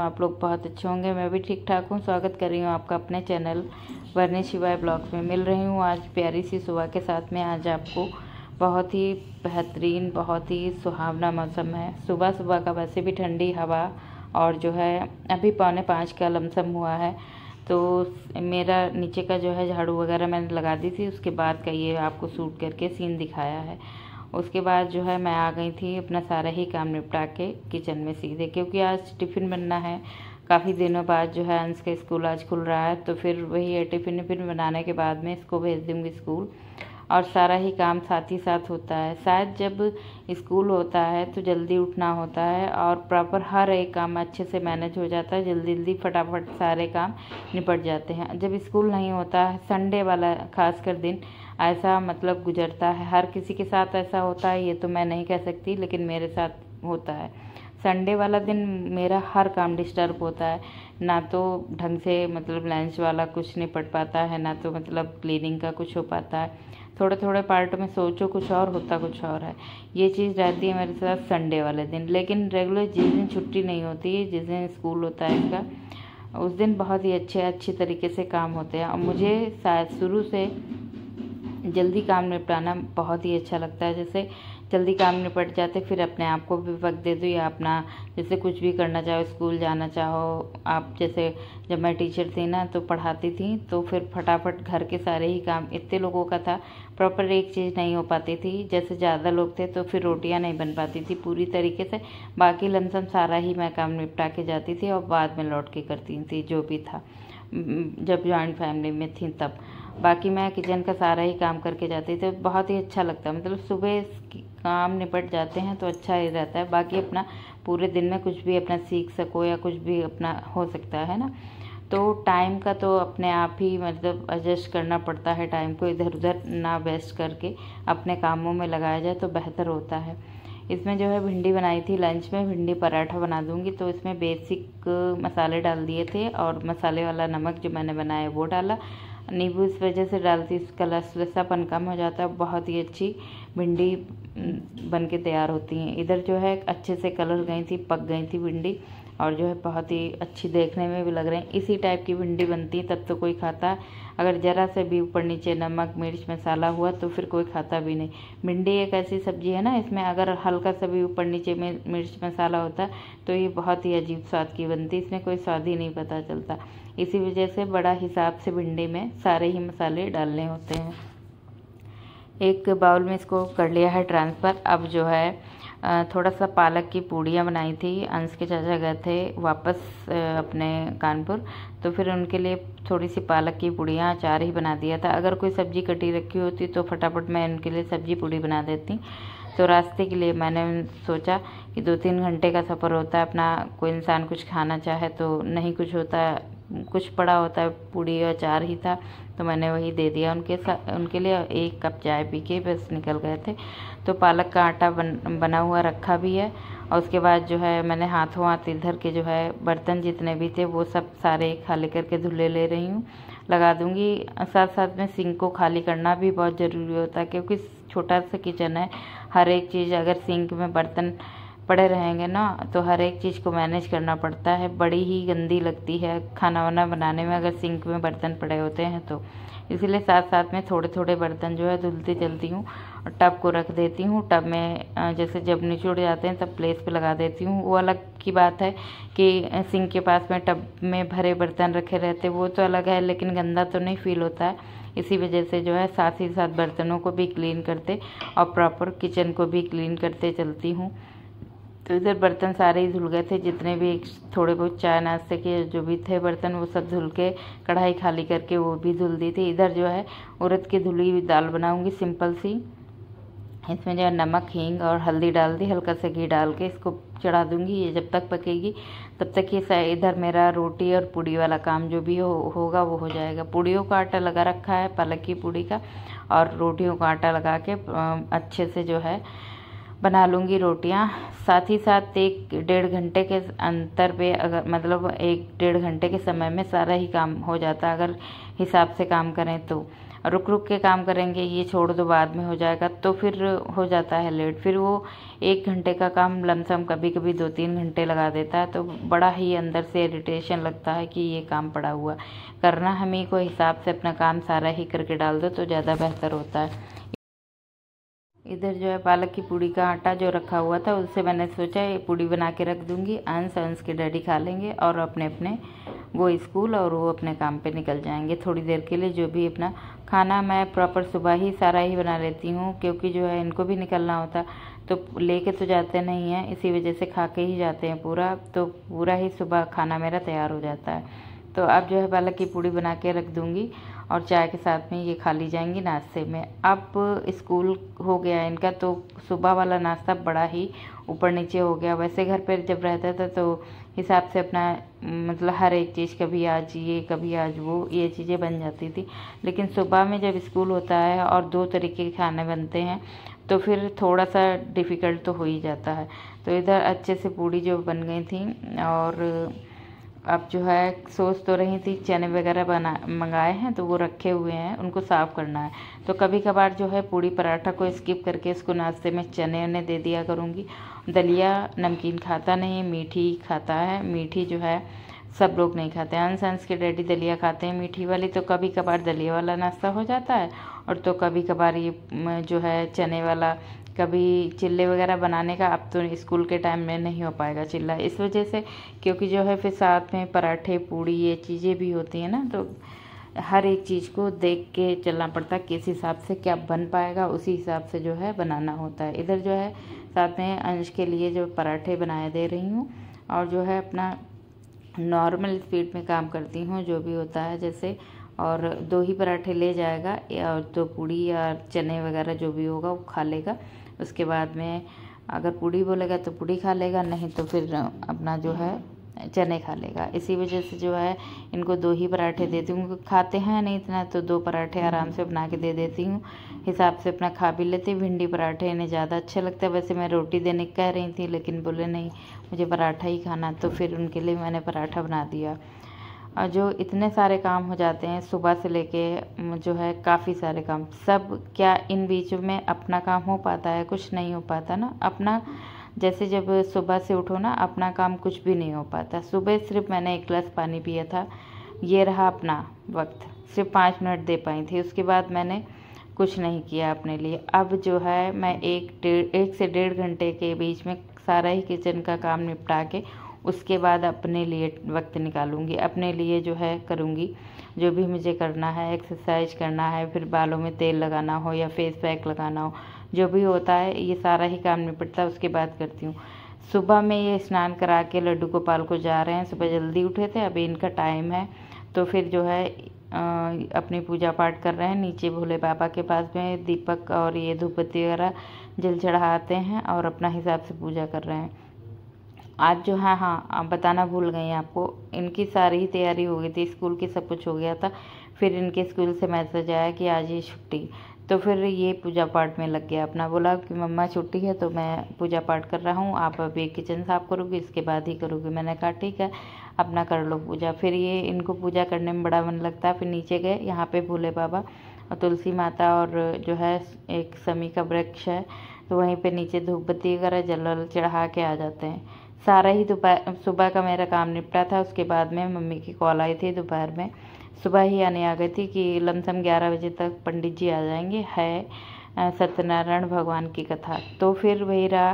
आप लोग बहुत अच्छे होंगे। मैं भी ठीक ठाक हूँ। स्वागत कर रही हूँ आपका अपने चैनल वर्णी शिवाय ब्लॉग्स में। मिल रही हूँ आज प्यारी सी सुबह के साथ में। आज आपको बहुत ही बेहतरीन, बहुत ही सुहावना मौसम है। सुबह सुबह का वैसे भी ठंडी हवा, और जो है अभी 4:45 का लमसम हुआ है। तो मेरा नीचे का जो है झाड़ू वगैरह मैंने लगा दी थी, उसके बाद का ये आपको शूट करके सीन दिखाया है। उसके बाद जो है मैं आ गई थी अपना सारा ही काम निपटा के किचन में सीधे, क्योंकि आज टिफ़िन बनना है। काफ़ी दिनों बाद जो है अंश का स्कूल आज खुल रहा है, तो फिर वही है, टिफ़िन बनाने के बाद में इसको भेज दूँगी स्कूल, और सारा ही काम साथ ही साथ होता है। शायद जब स्कूल होता है तो जल्दी उठना होता है और प्रॉपर हर एक काम अच्छे से मैनेज हो जाता है, जल्दी जल्दी फटाफट सारे काम निपट जाते हैं। जब स्कूल नहीं होता है, संडे वाला खासकर दिन ऐसा मतलब गुजरता है। हर किसी के साथ ऐसा होता है ये तो मैं नहीं कह सकती, लेकिन मेरे साथ होता है। संडे वाला दिन मेरा हर काम डिस्टर्ब होता है, ना तो ढंग से मतलब लंच वाला कुछ निपट पाता है, ना तो मतलब क्लीनिंग का कुछ हो पाता है। थोड़े थोड़े पार्ट में सोचो कुछ और, होता कुछ और है। ये चीज़ रहती है मेरे साथ संडे वाले दिन। लेकिन रेगुलर जिस दिन छुट्टी नहीं होती है, जिस दिन स्कूल होता है इसका, उस दिन बहुत ही अच्छी तरीके से काम होते हैं। और मुझे शायद शुरू से जल्दी काम निपटाना बहुत ही अच्छा लगता है। जैसे जल्दी काम निपट जाते, फिर अपने आप को भी वक्त दे दो, या अपना जैसे कुछ भी करना चाहो, स्कूल जाना चाहो आप। जैसे जब मैं टीचर थी ना, तो पढ़ाती थी, तो फिर फटाफट घर के सारे ही काम, इतने लोगों का था, प्रॉपर एक चीज़ नहीं हो पाती थी। जैसे ज़्यादा लोग थे तो फिर रोटियां नहीं बन पाती थी पूरी तरीके से। बाकी लमसम सारा ही मैं काम निपटा के जाती थी, और बाद में लौट के करती थी जो भी था, जब जॉइंट फैमिली में थी तब। बाकी मैं किचन का सारा ही काम करके जाती थी। बहुत ही अच्छा लगता है, मतलब सुबह काम निपट जाते हैं तो अच्छा ही रहता है। बाकी अपना पूरे दिन में कुछ भी अपना सीख सको, या कुछ भी अपना हो सकता है ना। तो टाइम का तो अपने आप ही मतलब एडजस्ट करना पड़ता है। टाइम को इधर उधर ना वेस्ट करके अपने कामों में लगाया जाए तो बेहतर होता है। इसमें जो है भिंडी बनाई थी लंच में, भिंडी पराठा बना दूंगी। तो इसमें बेसिक मसाले डाल दिए थे, और मसाले वाला नमक जो मैंने बनाया वो डाला। नींबू इस वजह से डालती, इसका लसलसापन कम हो जाता है। बहुत ही अच्छी भिंडी बन के तैयार होती हैं। इधर जो है अच्छे से कलर गई थी, पक गई थी भिंडी, और जो है बहुत ही अच्छी देखने में भी लग रहे हैं। इसी टाइप की भिंडी बनती है तब तो कोई खाता है। अगर ज़रा से भी ऊपर नीचे नमक मिर्च मसाला हुआ तो फिर कोई खाता भी नहीं। भिंडी एक ऐसी सब्जी है ना, इसमें अगर हल्का सा भी ऊपर नीचे में मिर्च मसाला होता है तो ये बहुत ही अजीब स्वाद की बनती है, इसमें कोई स्वाद ही नहीं पता चलता। इसी वजह से बड़ा हिसाब से भिंडी में सारे ही मसाले डालने होते हैं। एक बाउल में इसको कर लिया है ट्रांसफ़र। अब जो है थोड़ा सा पालक की पूड़ियाँ बनाई थी। अंश के चाचा गए थे वापस अपने कानपुर, तो फिर उनके लिए थोड़ी सी पालक की पूड़ियाँ, अचार ही बना दिया था। अगर कोई सब्ज़ी कटी रखी होती तो फटाफट मैं उनके लिए सब्ज़ी पूड़ी बना देती। तो रास्ते के लिए मैंने सोचा कि 2-3 घंटे का सफ़र होता है अपना, कोई इंसान कुछ खाना चाहे तो नहीं कुछ होता, कुछ पड़ा होता है, पूड़ी और अचार ही था, तो मैंने वही दे दिया उनके लिए। 1 कप चाय पी के बस निकल गए थे। तो पालक का आटा बना हुआ रखा भी है। और उसके बाद जो है मैंने हाथों हाथ इधर के जो है बर्तन जितने भी थे वो सब सारे खाली करके धुले ले रही हूँ, लगा दूँगी। साथ साथ में सिंक को खाली करना भी बहुत ज़रूरी होता है, क्योंकि छोटा सा किचन है। हर एक चीज़ अगर सिंक में बर्तन पड़े रहेंगे ना, तो हर एक चीज़ को मैनेज करना पड़ता है। बड़ी ही गंदी लगती है खाना वाना बनाने में अगर सिंक में बर्तन पड़े होते हैं तो। इसीलिए साथ साथ में थोड़े थोड़े बर्तन जो है धुलती चलती हूँ, और टब को रख देती हूँ। टब में जैसे जब निचोड़ जाते हैं तब प्लेस पे लगा देती हूँ। वो अलग की बात है कि सिंक के पास में टब में भरे बर्तन रखे रहते, वो तो अलग है, लेकिन गंदा तो नहीं फील होता है। इसी वजह से जो है साथ ही साथ बर्तनों को भी क्लीन करते और प्रॉपर किचन को भी क्लीन करते चलती हूँ। तो इधर बर्तन सारे ही धुल गए थे, जितने भी थोड़े बहुत चाय नाश्ते के जो भी थे बर्तन वो सब धुल के कढ़ाई खाली करके वो भी धुल दी थी। इधर जो है उड़द की धुली हुई दाल बनाऊंगी सिंपल सी। इसमें जो है नमक हींग और हल्दी डाल दी, हल्का सा घी डाल के इसको चढ़ा दूंगी। ये जब तक पकेगी तब तक ये इधर मेरा रोटी और पूड़ी वाला काम जो भी होगा वो हो जाएगा। पूड़ियों का आटा लगा रखा है पालक की पूड़ी का, और रोटियों का आटा लगा के अच्छे से जो है बना लूँगी रोटियाँ। साथ ही साथ 1-1.5 घंटे के अंतर पे, अगर मतलब 1-1.5 घंटे के समय में सारा ही काम हो जाता है अगर हिसाब से काम करें तो। रुक रुक के काम करेंगे, ये छोड़ दो बाद में हो जाएगा, तो फिर हो जाता है लेट। फिर वो 1 घंटे का काम लमसम कभी कभी 2-3 घंटे लगा देता है, तो बड़ा ही अंदर से इरिटेशन लगता है कि ये काम पड़ा हुआ। करना हम ही को हिसाब से अपना काम सारा ही करके डाल दो तो ज़्यादा बेहतर होता है। इधर जो है पालक की पूड़ी का आटा जो रखा हुआ था, उससे मैंने सोचा ये पूड़ी बना के रख दूंगी। अंश के डैडी खा लेंगे और अपने अपने वो स्कूल और वो अपने काम पे निकल जाएंगे थोड़ी देर के लिए। जो भी अपना खाना मैं प्रॉपर सुबह ही सारा ही बना लेती हूँ, क्योंकि जो है इनको भी निकलना होता, तो लेके तो जाते नहीं हैं, इसी वजह से खा के ही जाते हैं पूरा, तो पूरा ही सुबह खाना मेरा तैयार हो जाता है। तो अब जो है पालक की पूड़ी बना के रख दूँगी और चाय के साथ में ये खा ली जाएंगी नाश्ते में। अब स्कूल हो गया इनका, तो सुबह वाला नाश्ता बड़ा ही ऊपर नीचे हो गया। वैसे घर पर जब रहता था तो हिसाब से अपना मतलब हर एक चीज़, कभी आज ये कभी आज वो, ये चीज़ें बन जाती थी। लेकिन सुबह में जब स्कूल होता है और 2 तरीके के खाने बनते हैं तो फिर थोड़ा सा डिफ़िकल्ट तो हो ही जाता है। तो इधर अच्छे से पूड़ी जो बन गई थी, और अब जो है सोच तो रही थी चने वगैरह मंगाए हैं तो वो रखे हुए हैं, उनको साफ़ करना है। तो कभी कभार जो है पूड़ी पराठा को स्किप करके इसको नाश्ते में चने उन्हें दे दिया करूँगी। दलिया नमकीन खाता नहीं है, मीठी खाता है। मीठी जो है सब लोग नहीं खाते। अंश के डैडी दलिया खाते हैं मीठी वाली, तो कभी कभार दलिया वाला नाश्ता हो जाता है, और तो कभी कभार ये जो है चने वाला। कभी चिल्ले वगैरह बनाने का अब तो स्कूल के टाइम में नहीं हो पाएगा चिल्ला, इस वजह से, क्योंकि जो है फिर साथ में पराठे पूड़ी ये चीज़ें भी होती हैं ना, तो हर एक चीज़ को देख के चलना पड़ता है, किस हिसाब से क्या बन पाएगा उसी हिसाब से जो है बनाना होता है। इधर जो है साथ में अंश के लिए जो पराठे बनाए दे रही हूँ, और जो है अपना नॉर्मल स्पीड में काम करती हूँ जो भी होता है जैसे। और 2 ही पराठे ले जाएगा, और 2 पूड़ी या चने वगैरह जो भी होगा वो खा लेगा। उसके बाद में अगर पूड़ी बोलेगा तो पूड़ी खा लेगा, नहीं तो फिर अपना जो है चने खा लेगा। इसी वजह से जो है इनको 2 ही पराठे देती हूँ। खाते हैं नहीं इतना, तो 2 पराठे आराम से बना के दे देती हूँ, हिसाब से अपना खा भी लेते। भिंडी पराठे इन्हें ज़्यादा अच्छे लगते हैं। वैसे मैं रोटी देने कह रही थी, लेकिन बोले नहीं मुझे पराठा ही खाना, तो फिर उनके लिए मैंने पराठा बना दिया। और जो इतने सारे काम हो जाते हैं सुबह से लेके, जो है काफ़ी सारे काम, सब क्या इन बीच में अपना काम हो पाता है? कुछ नहीं हो पाता ना अपना। जैसे जब सुबह से उठो ना, अपना काम कुछ भी नहीं हो पाता। सुबह सिर्फ मैंने 1 गिलास पानी पिया था, ये रहा अपना वक्त, सिर्फ 5 मिनट दे पाई थी। उसके बाद मैंने कुछ नहीं किया अपने लिए। अब जो है मैं 1 से 1.5 घंटे के बीच में सारा ही किचन का काम निपटा के उसके बाद अपने लिए वक्त निकालूंगी, अपने लिए जो है करूँगी जो भी मुझे करना है। एक्सरसाइज करना है, फिर बालों में तेल लगाना हो या फेस पैक लगाना हो, जो भी होता है ये सारा ही काम निपटता है, उसके बाद करती हूँ। सुबह में ये स्नान करा के लड्डू गोपाल को जा रहे हैं, सुबह जल्दी उठे थे, अभी इनका टाइम है, तो फिर जो है अपनी पूजा पाठ कर रहे हैं। नीचे भोले बाबा के पास में दीपक और ये धूप बत्ती वगैरह जल चढ़ाते हैं और अपना हिसाब से पूजा कर रहे हैं। आज जो है, हाँ आप बताना भूल गई आपको, इनकी सारी ही तैयारी हो गई थी, स्कूल की सब कुछ हो गया था। फिर इनके स्कूल से मैसेज आया कि आज ये छुट्टी, तो फिर ये पूजा पाठ में लग गया अपना। बोला कि मम्मा छुट्टी है तो मैं पूजा पाठ कर रहा हूँ, आप अभी किचन साफ़ करोगी इसके बाद ही करोगी। मैंने कहा ठीक है अपना कर लो पूजा। फिर ये इनको पूजा करने में बड़ा मन लगता है। फिर नीचे गए, यहाँ पे भोले बाबा और तुलसी माता और जो है एक समी का वृक्ष है, तो वहीं पे नीचे धूप बत्ती वगैरह जल चढ़ा के आ जाते हैं। सारा ही दोपहर सुबह का मेरा काम निपटा था। उसके बाद में मम्मी की कॉल आई थी दोपहर में, सुबह ही आने आ गई थी कि लमसम 11 बजे तक पंडित जी आ जाएंगे, है सत्यनारायण भगवान की कथा। तो फिर वही रहा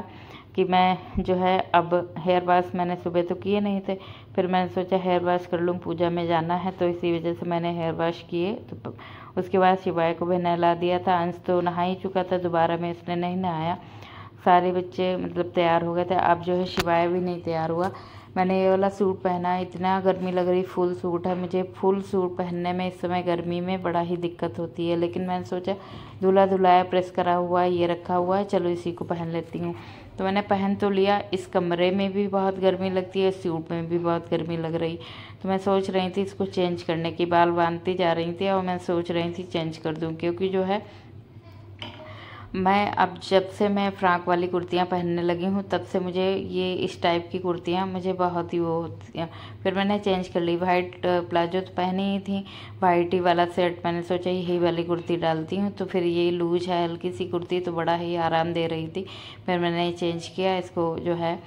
कि मैं जो है अब हेयर वॉश मैंने सुबह तो किए नहीं थे, फिर मैंने सोचा हेयर वॉश कर लूँ, पूजा में जाना है, तो इसी वजह से मैंने हेयर वॉश किए। तो उसके बाद शिवाय को भी नहला दिया था। अंश तो नहा ही चुका था, दोबारा में इसने नहीं नहाया। सारे बच्चे मतलब तैयार हो गए थे। अब जो है शिवाय भी नहीं तैयार हुआ। मैंने ये वाला सूट पहना है, इतना गर्मी लग रही, फुल सूट है। मुझे फुल सूट पहनने में इस समय गर्मी में बड़ा ही दिक्कत होती है, लेकिन मैंने सोचा धुला धुलाया प्रेस करा हुआ है, ये रखा हुआ है, चलो इसी को पहन लेती हूँ। तो मैंने पहन तो लिया। इस कमरे में भी बहुत गर्मी लगती है, सूट में भी बहुत गर्मी लग रही, तो मैं सोच रही थी इसको चेंज करने की। बाल बांधती जा रही थी और मैं सोच रही थी चेंज कर दूँ, क्योंकि जो है मैं अब जब से मैं फ्रॉक वाली कुर्तियाँ पहनने लगी हूँ तब से मुझे ये इस टाइप की कुर्तियाँ मुझे बहुत ही वो होती हैं। फिर मैंने चेंज कर ली, वाइट प्लाजो तो पहनी ही थी, वाइट ही वाला सेट मैंने सोचा यही वाली कुर्ती डालती हूँ। तो फिर ये लूज है हल्की सी कुर्ती, तो बड़ा ही आराम दे रही थी। फिर मैंने चेंज किया, इसको जो है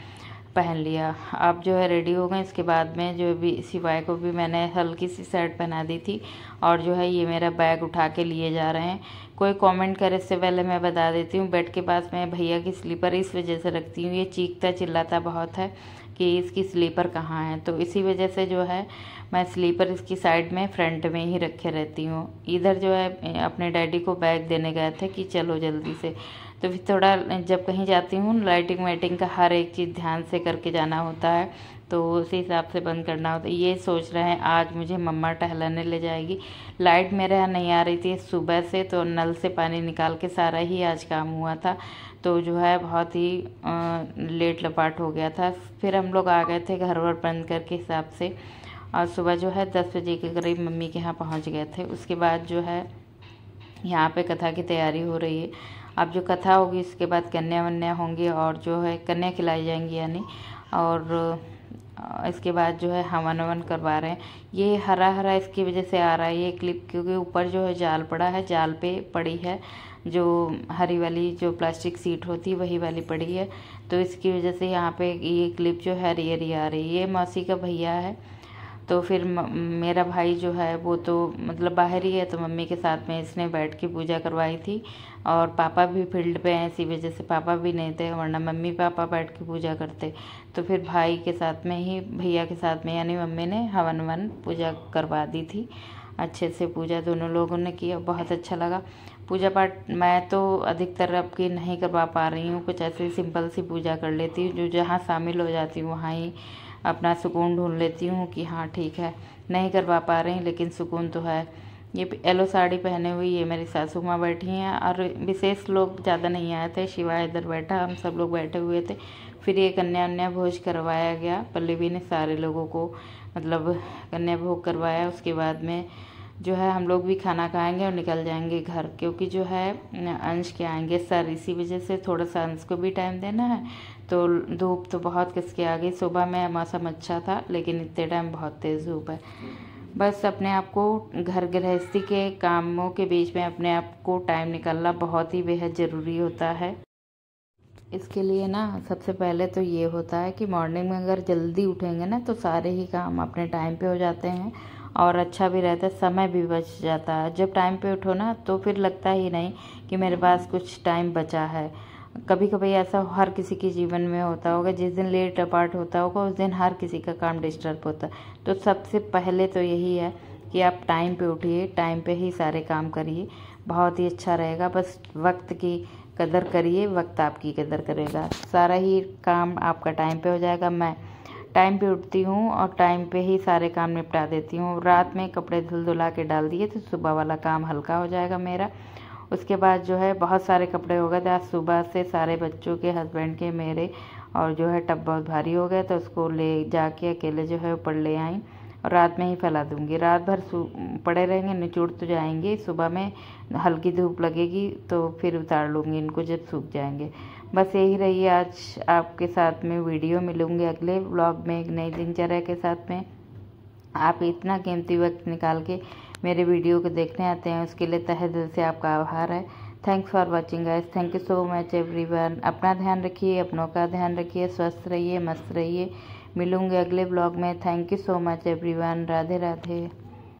पहन लिया। अब जो है रेडी हो गए। इसके बाद में जो भी शिवाय को भी मैंने हल्की सी शर्ट पहना दी थी, और जो है ये मेरा बैग उठा के लिए जा रहे हैं। कोई कमेंट करे इससे पहले मैं बता देती हूँ, बेड के पास मैं भैया की स्लीपर इस वजह से रखती हूँ, ये चीखता चिल्लाता बहुत है कि इसकी स्लीपर कहाँ है, तो इसी वजह से जो है मैं स्लीपर इसकी साइड में फ्रंट में ही रखे रहती हूँ। इधर जो है अपने डैडी को बैग देने गए थे कि चलो जल्दी से, तो फिर थोड़ा जब कहीं जाती हूँ लाइटिंग वाइटिंग का हर एक चीज़ ध्यान से करके जाना होता है, तो उसी हिसाब से बंद करना होता है। ये सोच रहे हैं आज मुझे मम्मा टहलाने ले जाएगी। लाइट मेरे यहाँ नहीं आ रही थी सुबह से, तो नल से पानी निकाल के सारा ही आज काम हुआ था, तो जो है बहुत ही लेट लपाट हो गया था। फिर हम लोग आ गए थे घर वर बंद करके हिसाब से, और सुबह जो है 10 बजे के करीब मम्मी के यहाँ पहुँच गए थे। उसके बाद जो है यहाँ पे कथा की तैयारी हो रही है। अब जो कथा होगी उसके बाद कन्या वन्या होंगी, और जो है कन्या खिलाई जाएंगी यानी, और इसके बाद जो है हवन ववन करवा रहे हैं। ये हरा हरा इसकी वजह से आ रहा है ये क्लिप, क्योंकि ऊपर जो है जाल पड़ा है, जाल पे पड़ी है जो हरी वाली जो प्लास्टिक सीट होती है वही वाली पड़ी है, तो इसकी वजह से यहाँ पे ये क्लिप जो है हरी हरी आ रही है। ये मौसी का भैया है, तो फिर मेरा भाई जो है वो तो मतलब बाहर ही है, तो मम्मी के साथ में इसने बैठ के पूजा करवाई थी। और पापा भी फील्ड पे हैं, इसी वजह से पापा भी नहीं थे, वरना मम्मी पापा बैठ के पूजा करते। तो फिर भाई के साथ में ही, भैया के साथ में यानी मम्मी ने हवन वन पूजा करवा दी थी। अच्छे से पूजा दोनों लोगों ने किया, बहुत अच्छा लगा। पूजा पाठ मैं तो अधिकतर अब की नहीं करवा पा रही हूँ, कुछ ऐसी सिंपल सी पूजा कर लेती हूँ, जो जहाँ शामिल हो जाती हूँ वहाँ ही अपना सुकून ढूंढ लेती हूँ कि हाँ ठीक है, नहीं करवा पा रही लेकिन सुकून तो है। ये येलो साड़ी पहने हुई ये मेरी सासू माँ बैठी हैं, और विशेष लोग ज़्यादा नहीं आए थे, शिवाय इधर बैठा, हम सब लोग बैठे हुए थे। फिर ये कन्या अन्या भोज करवाया गया, पल्लवी ने सारे लोगों को मतलब कन्या भोग करवाया। उसके बाद में जो है हम लोग भी खाना खाएंगे और निकल जाएंगे घर, क्योंकि जो है अंश के आएंगे सर, इसी वजह से थोड़ा सा अंश को भी टाइम देना है। तो धूप तो बहुत किसके आ गई, सुबह में मौसम अच्छा था लेकिन इतने टाइम बहुत तेज़ धूप है। बस अपने आप को घर गृहस्थी के कामों के बीच में अपने आप को टाइम निकालना बहुत ही बेहद ज़रूरी होता है। इसके लिए ना सबसे पहले तो ये होता है कि मॉर्निंग में अगर जल्दी उठेंगे ना तो सारे ही काम अपने टाइम पे हो जाते हैं, और अच्छा भी रहता है, समय भी बच जाता है। जब टाइम पे उठो ना तो फिर लगता ही नहीं कि मेरे पास कुछ टाइम बचा है। कभी कभी ऐसा हर किसी के जीवन में होता होगा, जिस दिन लेट अपार्ट होता होगा उस दिन हर किसी का काम डिस्टर्ब होता है। तो सबसे पहले तो यही है कि आप टाइम पे उठिए, टाइम पे ही सारे काम करिए, बहुत ही अच्छा रहेगा। बस वक्त की कदर करिए, वक्त आपकी कदर करेगा, सारा ही काम आपका टाइम पे हो जाएगा। मैं टाइम पे उठती हूँ और टाइम पे ही सारे काम निपटा देती हूँ। रात में कपड़े धुल धुला के डाल दिए तो सुबह वाला काम हल्का हो जाएगा मेरा। उसके बाद जो है बहुत सारे कपड़े हो गए थे आज सुबह से, सारे बच्चों के, हस्बैंड के, मेरे, और जो है टब बहुत भारी हो गया तो उसको ले जाके अकेले जो है ऊपर ले आई, और रात में ही फैला दूंगी। रात भर पड़े रहेंगे, निचोड़ तो जाएंगे, सुबह में हल्की धूप लगेगी तो फिर उतार लूँगी इनको जब सूख जाएंगे। बस यही रही आज आपके साथ में वीडियो। मिलूँगी अगले व्लॉग में एक नई दिनचर्या के साथ में। आप इतना कीमती वक्त निकाल के मेरे वीडियो को देखने आते हैं, उसके लिए तहे दिल से आपका आभार है। Thanks for watching guys, thank you so much everyone. अपना ध्यान रखिए, अपनों का ध्यान रखिए, स्वस्थ रहिए, मस्त रहिए। मिलूंगे अगले ब्लॉग में। Thank you so much everyone. Radhe Radhe.